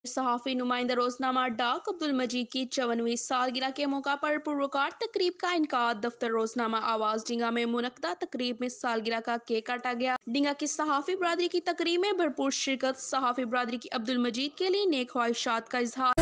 सहाफ़ी नुमाइंदा रोजनामा डाक अब्दुल मजीद की 54वीं सालगिरह के मौका पर पुरवकार तकरीब का इनकाद। दफ्तर रोजनामा आवाज डींगा में मुनक्कदा तकरीब में सालगिरह का केक काटा गया। डींगा की सहाफ़ी बरादरी की तकरीब में भरपूर शिरकत। सहाफ़ी बरादरी की अब्दुल मजीद के लिए नेक ख्वाहिशात का इजहार।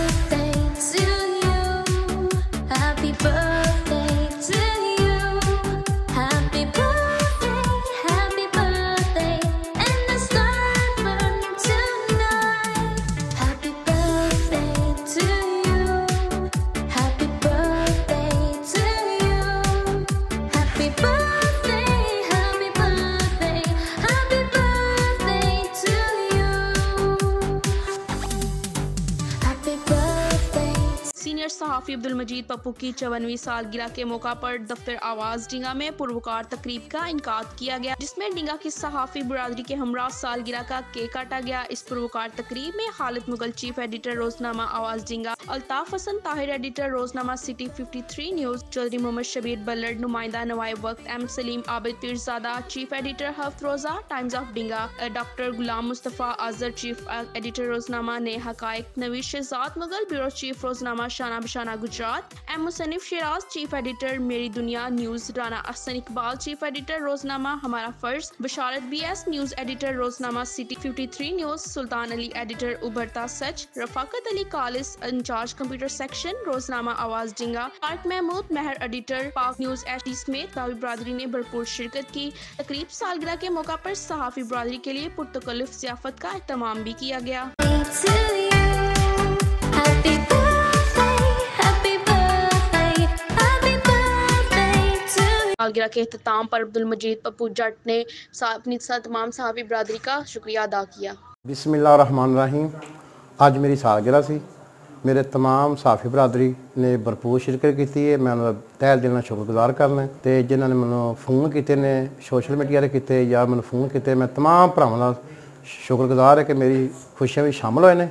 सीनियर सहाफ़ी अब्दुल मजीद पप्पू की 54वीं सालगिरह के मौका पर दफ्तर आवाज डींगा में पुरवकार तकरीब का इनकाद किया गया, जिसमें डींगा की सहाफ़ी बरादरी के हमरा सालगिरह का केक काटा गया। इस पुरवकार तकरीब में खालिद मुगल चीफ एडिटर रोजनामा आवाज डींगा, अल्ताफ हसन ताहिर एडिटर रोजनामा सिटी 53 न्यूज, चौधरी मोहम्मद शबीर बल्लड़ नुमाइंदा नवाइब वक्त, M Saleem Abid Pirzada chief editor हफ्त रोजा times of Dinga, doctor Ghulam Mustafa Azar chief editor रोजनामा ने हकायक, नवीद शहजाद मुगल ब्यूरो चीफ रोजनामा शाना बशाना गुजरात, एम मुसन्निफ शिराज चीफ एडिटर मेरी दुनिया news, Rana Ahsan Iqbal chief editor रोजनामा हमारा फर्ज, बशारत BS न्यूज एडिटर रोजनामा city 53 news, Sultan Ali editor उभरता सच, रफाकत अली कालिस इंचार्ज कंप्यूटर सेक्शन रोजनामा आवाज डींगा, पार्क Mahmood Mehar editor Pak news HD समेत सहाफ़ी बरादरी ने भरपूर शिरकत की। तकरीब सालगिरह के मौका पर सहाफ़ी बरादरी के लिए पुरतकल्लुफ़ ज़ियाफ़त का एहतमाम भी किया गया। सालगिरह के अख्ताम पर अब्दुल मजीद पप्पू जट ने अपनी तमाम सहाफ़ी बरादरी का शुक्रिया अदा किया। बिस्मिल्लाहिर्रहमानिर्रहीम। आज मेरी सालगिरह सी। मेरे तमाम सहाफ़ी बरादरी ने भरपूर शिरकत की है। मैं उन्होंने तहे दिल नाल शुक्रगुजार करना तो जिन्होंने मैंने फोन किए ने सोशल मीडिया किए या मैंने फोन किए, मैं तमाम भरावां दा शुक्रगुजार है कि मेरी खुशियां भी शामिल होए ने।